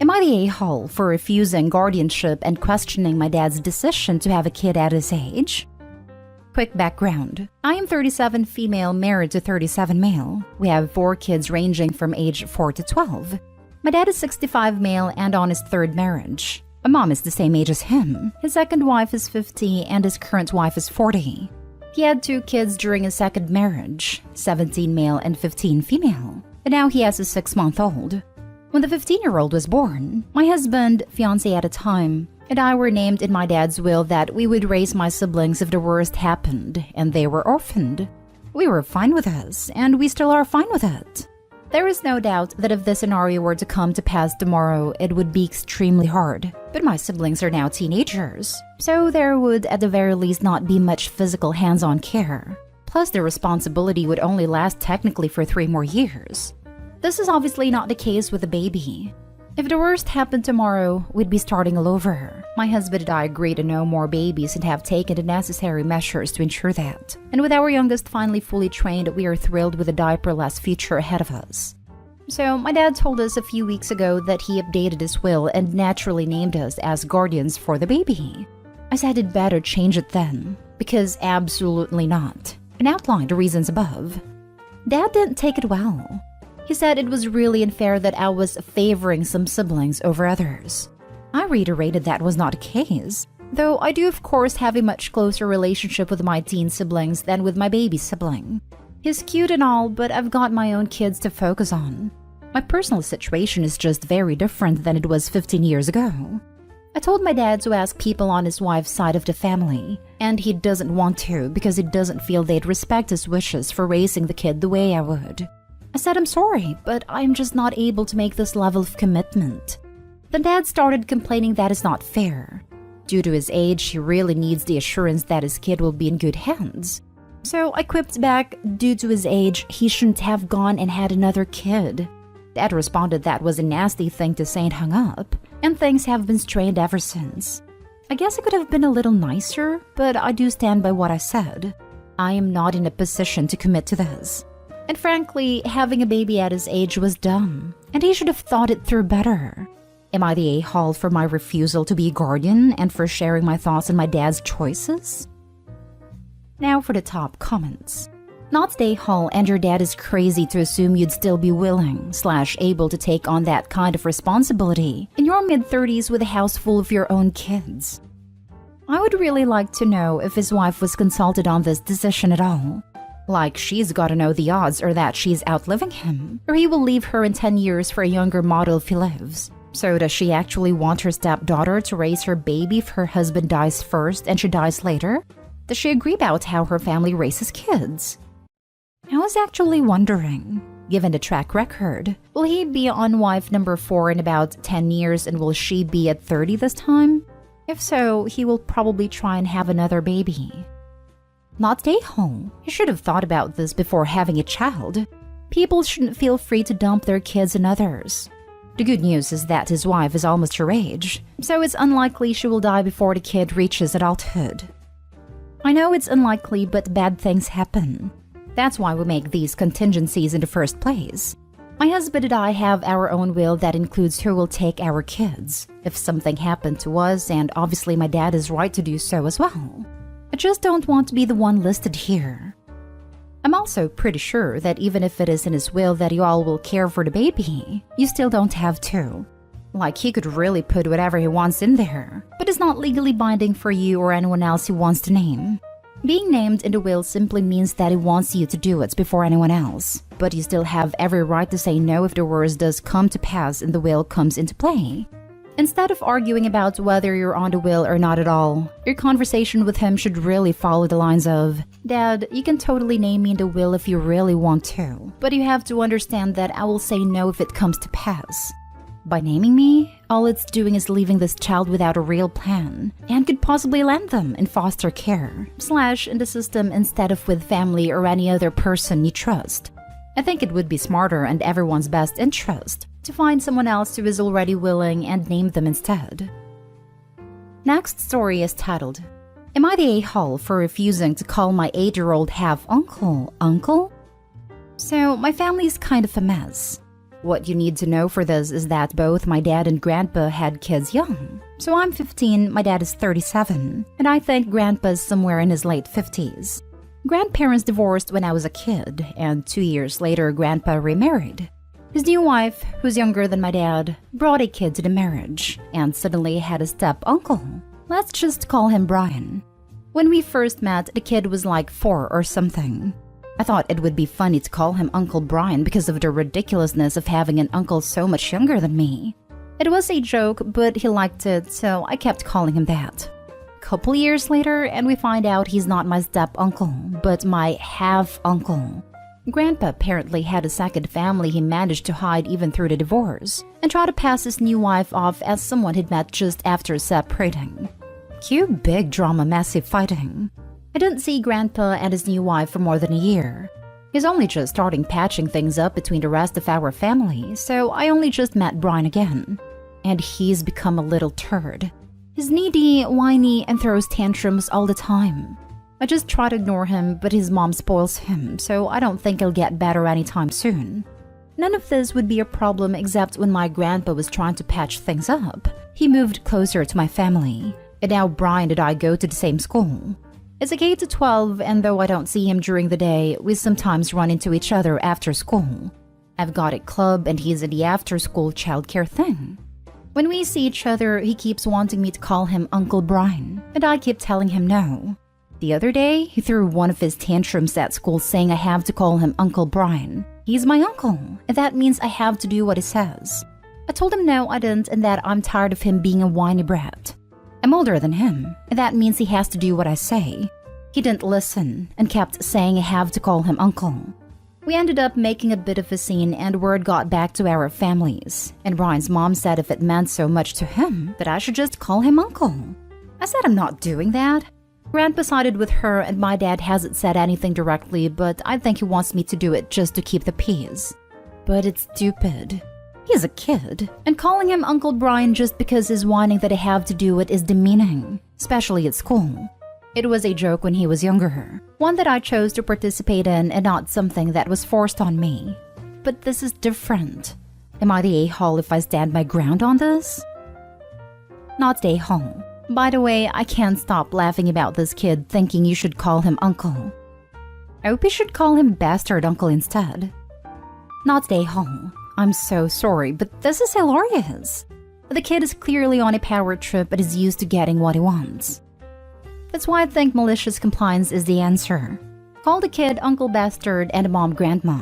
Am I the a-hole for refusing guardianship and questioning my dad's decision to have a kid at his age? Quick background. I am 37 female married to 37 male. We have 4 kids ranging from age 4 to 12. My dad is 65 male and on his 3rd marriage. My mom is the same age as him. His second wife is 50 and his current wife is 40. He had 2 kids during his second marriage, 17 male and 15 female. And now he has a 6-month-old. When the 15-year-old was born, my husband, fiancé at the time, and I were named in my dad's will that we would raise my siblings if the worst happened and they were orphaned. We were fine with this, and we still are fine with it. There is no doubt that if this scenario were to come to pass tomorrow, it would be extremely hard. But my siblings are now teenagers, so there would at the very least not be much physical hands-on care. Plus, the responsibility would only last technically for 3 more years. This is obviously not the case with the baby. If the worst happened tomorrow, we'd be starting all over. My husband and I agree to no more babies and have taken the necessary measures to ensure that. And with our youngest finally fully trained, we are thrilled with a diaper-less future ahead of us. So, my dad told us a few weeks ago that he updated his will and naturally named us as guardians for the baby. I said he'd better change it then, because absolutely not, and outlined the reasons above. Dad didn't take it well. He said it was really unfair that I was favoring some siblings over others. I reiterated that was not the case, though I do of course have a much closer relationship with my teen siblings than with my baby sibling. He's cute and all, but I've got my own kids to focus on. My personal situation is just very different than it was 15 years ago. I told my dad to ask people on his wife's side of the family, and he doesn't want to because he doesn't feel they'd respect his wishes for raising the kid the way I would. I said I'm sorry, but I'm just not able to make this level of commitment. Then Dad started complaining that it's not fair. Due to his age, he really needs the assurance that his kid will be in good hands. So I quipped back, due to his age, he shouldn't have gone and had another kid. Dad responded that was a nasty thing to say and hung up, and things have been strained ever since. I guess I could have been a little nicer, but I do stand by what I said. I am not in a position to commit to this. And frankly, having a baby at his age was dumb, and he should have thought it through better. Am I the a-hole for my refusal to be a guardian and for sharing my thoughts on my dad's choices? Now for the top comments. Not the a-hole and your dad is crazy to assume you'd still be willing/able to take on that kind of responsibility in your mid-30s with a house full of your own kids. I would really like to know if his wife was consulted on this decision at all. Like she's gotta know the odds or that she's outliving him, or he will leave her in 10 years for a younger model if he lives. So does she actually want her stepdaughter to raise her baby if her husband dies first and she dies later? Does she agree about how her family raises kids? I was actually wondering, given the track record, will he be on wife number 4 in about 10 years and will she be at 30 this time? If so, he will probably try and have another baby. Not stay home. You should have thought about this before having a child. People shouldn't feel free to dump their kids on others. The good news is that his wife is almost her age, so it's unlikely she will die before the kid reaches adulthood. I know it's unlikely, but bad things happen. That's why we make these contingencies in the first place. My husband and I have our own will that includes who will take our kids, if something happened to us, and obviously my dad is right to do so as well. I just don't want to be the one listed here. I'm also pretty sure that even if it is in his will that you all will care for the baby, you still don't have to. Like he could really put whatever he wants in there, but it's not legally binding for you or anyone else he wants to name. Being named in the will simply means that he wants you to do it before anyone else, but you still have every right to say no if the worst does come to pass and the will comes into play. Instead of arguing about whether you're on the will or not at all, your conversation with him should really follow the lines of, Dad, you can totally name me in the will if you really want to, but you have to understand that I will say no if it comes to pass. By naming me, all it's doing is leaving this child without a real plan, and could possibly land them in foster care, / in the system instead of with family or any other person you trust. I think it would be smarter and everyone's best interest to find someone else who is already willing and name them instead. Next story is titled, Am I the a-hole for refusing to call my 8-year-old half-uncle, uncle? So, my family is kind of a mess. What you need to know for this is that both my dad and grandpa had kids young. So I'm 15, my dad is 37, and I think grandpa's somewhere in his late 50s. Grandparents divorced when I was a kid, and 2 years later, grandpa remarried. His new wife, who's younger than my dad, brought a kid to the marriage, and suddenly had a step-uncle. Let's just call him Brian. When we first met, the kid was like 4 or something. I thought it would be funny to call him Uncle Brian because of the ridiculousness of having an uncle so much younger than me. It was a joke, but he liked it, so I kept calling him that. Couple years later, and we find out he's not my step-uncle, but my half-uncle. Grandpa apparently had a second family he managed to hide even through the divorce, and tried to pass his new wife off as someone he'd met just after separating. Cue big drama, massive fighting. I didn't see Grandpa and his new wife for more than a year. He's only just starting patching things up between the rest of our family, so I only just met Brian again. And he's become a little turd. He's needy, whiny, and throws tantrums all the time. I just try to ignore him, but his mom spoils him, so I don't think he'll get better anytime soon. None of this would be a problem except when my grandpa was trying to patch things up. He moved closer to my family, and now Brian and I go to the same school. It's a K to 12, and though I don't see him during the day, we sometimes run into each other after school. I've got a club and he's in the after-school childcare thing. When we see each other, he keeps wanting me to call him Uncle Brian, and I keep telling him no. The other day, he threw one of his tantrums at school saying I have to call him Uncle Brian. He's my uncle, and that means I have to do what he says. I told him no, I didn't, and that I'm tired of him being a whiny brat. I'm older than him, and that means he has to do what I say. He didn't listen and kept saying I have to call him uncle. We ended up making a bit of a scene and word got back to our families, and Brian's mom said if it meant so much to him that I should just call him uncle. I said I'm not doing that. Grandpa sided with her and my dad hasn't said anything directly, but I think he wants me to do it just to keep the peace. But it's stupid. He's a kid, and calling him Uncle Brian just because he's whining that I have to do it is demeaning, especially at school. It was a joke when he was younger, one that I chose to participate in and not something that was forced on me. But this is different. Am I the a-hole if I stand my ground on this? Not the a-hole. By the way, I can't stop laughing about this kid thinking you should call him uncle. I hope you should call him bastard uncle instead. Not the a-hole. I'm so sorry, but this is hilarious. The kid is clearly on a power trip and is used to getting what he wants. That's why I think malicious compliance is the answer. Call the kid Uncle Bastard and Mom Grandma.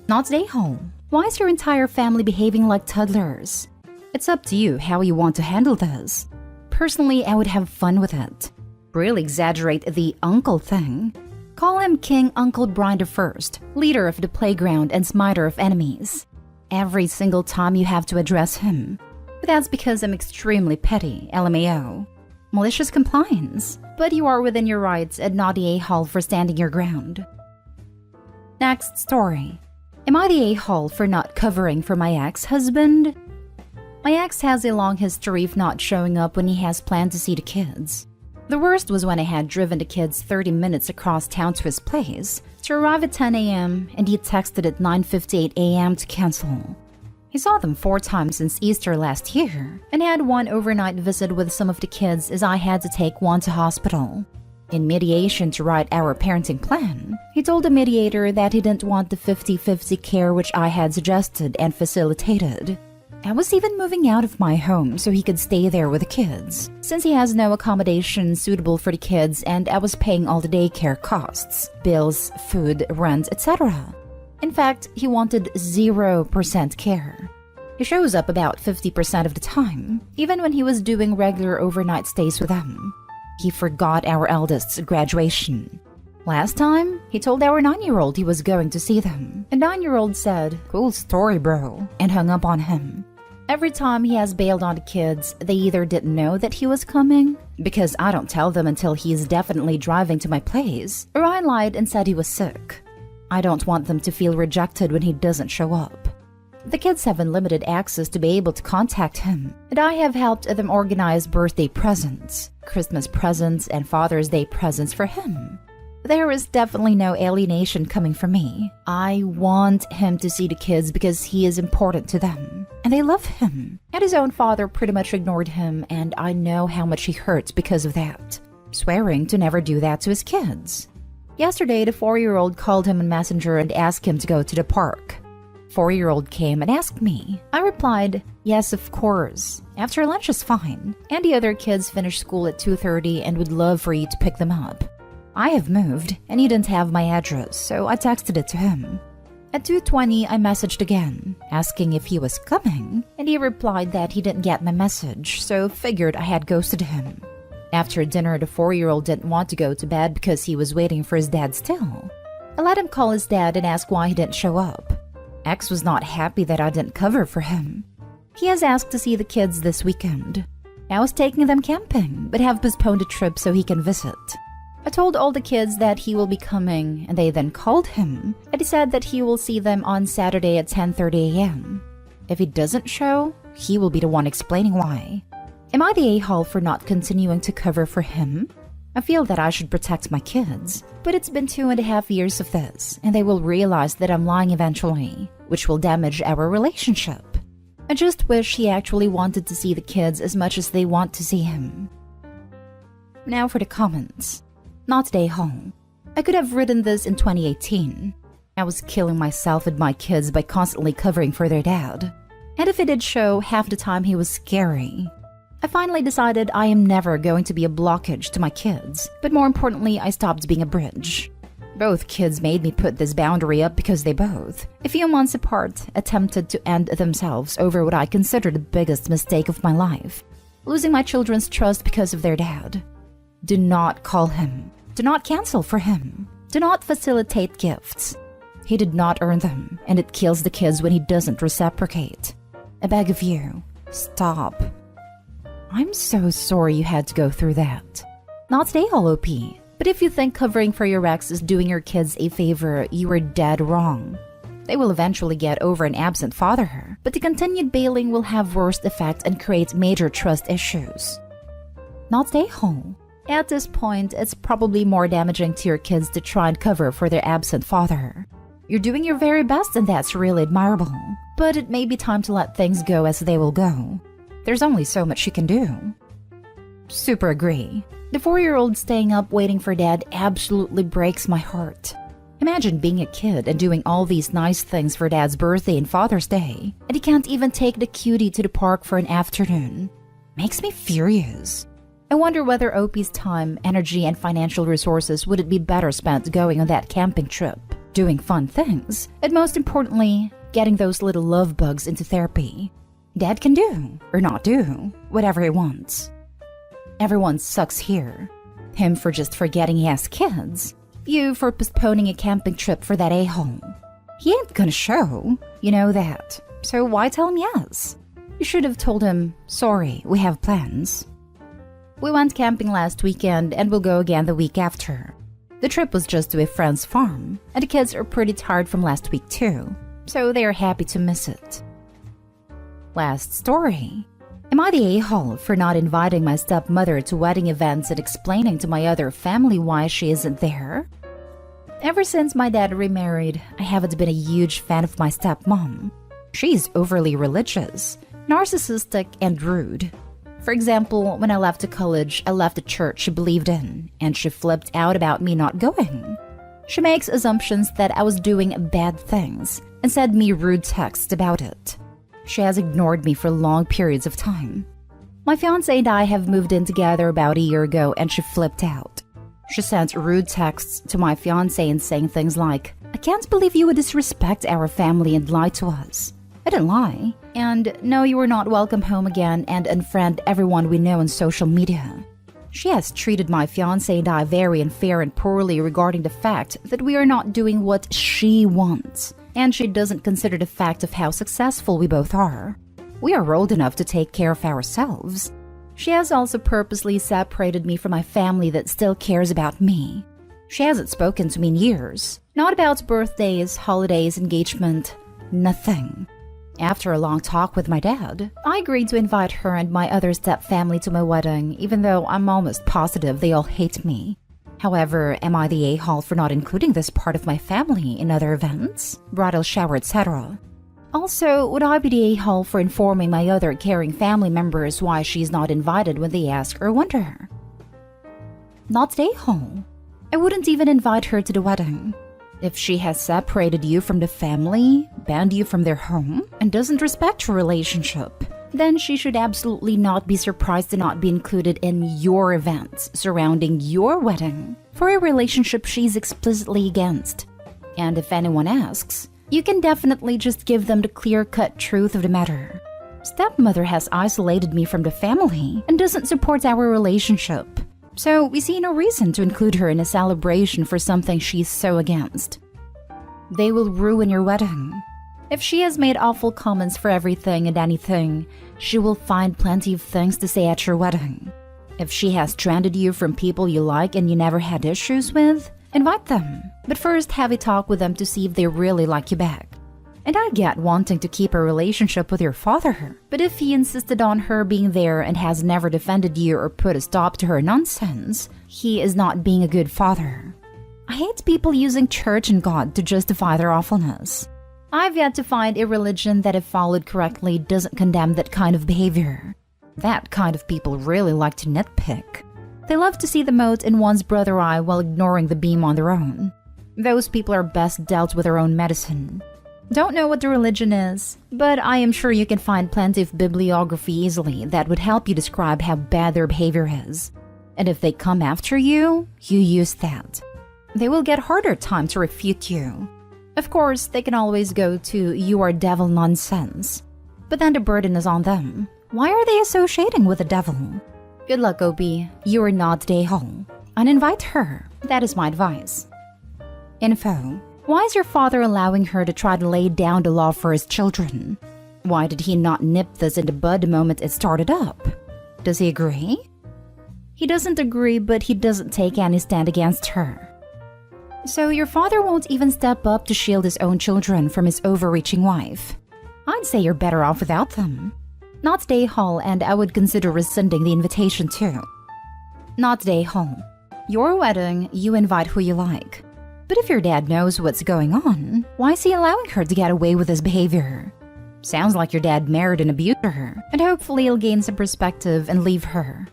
Not the a-hole. Why is your entire family behaving like toddlers? It's up to you how you want to handle this. Personally, I would have fun with it. Really exaggerate the uncle thing. Call him King Uncle Brian I, leader of the playground and smiter of enemies. Every single time you have to address him. But that's because I'm extremely petty, LMAO. Malicious compliance. But you are within your rights and not the a-hole for standing your ground. Next story. Am I the a-hole for not covering for my ex-husband? My ex has a long history of not showing up when he has planned to see the kids. The worst was when I had driven the kids 30 minutes across town to his place to arrive at 10 a.m. and he texted at 9:58 a.m. to cancel. He saw them 4 times since Easter last year and had one overnight visit with some of the kids as I had to take one to hospital. In mediation to write our parenting plan, he told the mediator that he didn't want the 50-50 care which I had suggested and facilitated. I was even moving out of my home so he could stay there with the kids, since he has no accommodation suitable for the kids and I was paying all the daycare costs, bills, food, rent, etc. In fact, he wanted 0% care. He shows up about 50% of the time, even when he was doing regular overnight stays with them. He forgot our eldest's graduation. Last time, he told our 9-year-old he was going to see them, and 9-year-old said, "Cool story, bro," and hung up on him. Every time he has bailed on the kids, they either didn't know that he was coming, because I don't tell them until he is definitely driving to my place, or I lied and said he was sick. I don't want them to feel rejected when he doesn't show up. The kids have unlimited access to be able to contact him, and I have helped them organize birthday presents, Christmas presents, and Father's Day presents for him. There is definitely no alienation coming from me. I want him to see the kids because he is important to them, and they love him. And his own father pretty much ignored him, and I know how much he hurts because of that, swearing to never do that to his kids. Yesterday, the 4-year-old called him on Messenger and asked him to go to the park. 4-year-old came and asked me. I replied, yes, of course. After lunch is fine. And the other kids finish school at 2:30 and would love for you to pick them up. I have moved, and he didn't have my address, so I texted it to him. At 2:20, I messaged again, asking if he was coming, and he replied that he didn't get my message, so figured I had ghosted him. After dinner, the 4-year-old didn't want to go to bed because he was waiting for his dad still. I let him call his dad and ask why he didn't show up. X was not happy that I didn't cover for him. He has asked to see the kids this weekend. I was taking them camping, but have postponed the trip so he can visit. I told all the kids that he will be coming, and they then called him, and he said that he will see them on Saturday at 10:30 a.m. If he doesn't show, he will be the one explaining why. Am I the a-hole for not continuing to cover for him? I feel that I should protect my kids, but it's been 2.5 years of this, and they will realize that I'm lying eventually, which will damage our relationship. I just wish he actually wanted to see the kids as much as they want to see him. Now for the comments. Not the a-hole. I could have written this in 2018. I was killing myself and my kids by constantly covering for their dad. And if it did show, half the time he was scary. I finally decided I am never going to be a blockage to my kids, but more importantly, I stopped being a bridge. Both kids made me put this boundary up because they both, a few months apart, attempted to end themselves over what I consider the biggest mistake of my life, losing my children's trust because of their dad. Do not call him. Do not cancel for him. Do not facilitate gifts. He did not earn them, and it kills the kids when he doesn't reciprocate. I beg of you, stop. I'm so sorry you had to go through that. Not today, OP. But if you think covering for your ex is doing your kids a favor, you are dead wrong. They will eventually get over an absent father, but the continued bailing will have worst effect and create major trust issues. Not today, home. At this point, it's probably more damaging to your kids to try and cover for their absent father. You're doing your very best, and that's really admirable. But it may be time to let things go as they will go. There's only so much you can do. Super agree. The 4-year-old staying up waiting for dad absolutely breaks my heart. Imagine being a kid and doing all these nice things for dad's birthday and Father's Day, and he can't even take the cutie to the park for an afternoon. Makes me furious. I wonder whether OP's time, energy, and financial resources would it be better spent going on that camping trip, doing fun things, and most importantly, getting those little love bugs into therapy. Dad can do, or not do, whatever he wants. Everyone sucks here. Him for just forgetting he has kids. You for postponing a camping trip for that a-hole. He ain't gonna show, you know that. So why tell him yes? You should have told him, sorry, we have plans. We went camping last weekend and will go again the week after. The trip was just to a friend's farm, and the kids are pretty tired from last week too, so they are happy to miss it. Last story. Am I the a-hole for not inviting my stepmother to wedding events and explaining to my other family why she isn't there? Ever since my dad remarried, I haven't been a huge fan of my stepmom. She's overly religious, narcissistic, and rude. For example, when I left to college, I left the church she believed in, and she flipped out about me not going. She makes assumptions that I was doing bad things and sent me rude texts about it. She has ignored me for long periods of time. My fiancé and I have moved in together about a year ago, and she flipped out. She sent rude texts to my fiancé and saying things like, I can't believe you would disrespect our family and lie to us. I didn't lie. And no, you are not welcome home again, and unfriend everyone we know on social media. She has treated my fiancé and I very unfair and poorly regarding the fact that we are not doing what she wants. And she doesn't consider the fact of how successful we both are. We are old enough to take care of ourselves. She has also purposely separated me from my family that still cares about me. She hasn't spoken to me in years. Not about birthdays, holidays, engagement, nothing. After a long talk with my dad, I agreed to invite her and my other step family to my wedding, even though I'm almost positive they all hate me. However, am I the a-hole for not including this part of my family in other events, bridal shower, etc.? Also, would I be the a-hole for informing my other caring family members why she's not invited when they ask or wonder her? Not the a-hole. I wouldn't even invite her to the wedding. If she has separated you from the family, banned you from their home, and doesn't respect your relationship, then she should absolutely not be surprised to not be included in your events surrounding your wedding for a relationship she's explicitly against. And if anyone asks, you can definitely just give them the clear-cut truth of the matter. Stepmother has isolated me from the family and doesn't support our relationship, so we see no reason to include her in a celebration for something she's so against. They will ruin your wedding. If she has made awful comments for everything and anything, she will find plenty of things to say at your wedding. If she has stranded you from people you like and you never had issues with, invite them, but first have a talk with them to see if they really like you back. And I get wanting to keep a relationship with your father, but if he insisted on her being there and has never defended you or put a stop to her nonsense, he is not being a good father. I hate people using church and God to justify their awfulness. I've yet to find a religion that, if followed correctly, doesn't condemn that kind of behavior. That kind of people really like to nitpick. They love to see the mote in one's brother eye while ignoring the beam on their own. Those people are best dealt with their own medicine. Don't know what the religion is, but I am sure you can find plenty of bibliography easily that would help you describe how bad their behavior is. And if they come after you, you use that. They will get harder time to refute you. Of course, they can always go to "you are devil" nonsense. But then the burden is on them. Why are they associating with the devil? Good luck, Opie. You are not the a-hole. Uninvite her. That is my advice. Info. Why is your father allowing her to try to lay down the law for his children? Why did he not nip this in the bud the moment it started up? Does he agree? He doesn't agree, but he doesn't take any stand against her. So your father won't even step up to shield his own children from his overreaching wife. I'd say you're better off without them. Not the a-hole, and I would consider rescinding the invitation too. Not the a-hole. Your wedding, you invite who you like. But if your dad knows what's going on, why is he allowing her to get away with his behavior? Sounds like your dad married and abused her, and hopefully he'll gain some perspective and leave her.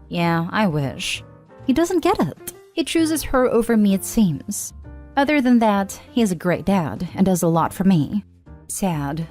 Yeah, I wish. He doesn't get it. He chooses her over me, it seems. Other than that, he is a great dad and does a lot for me. Sad.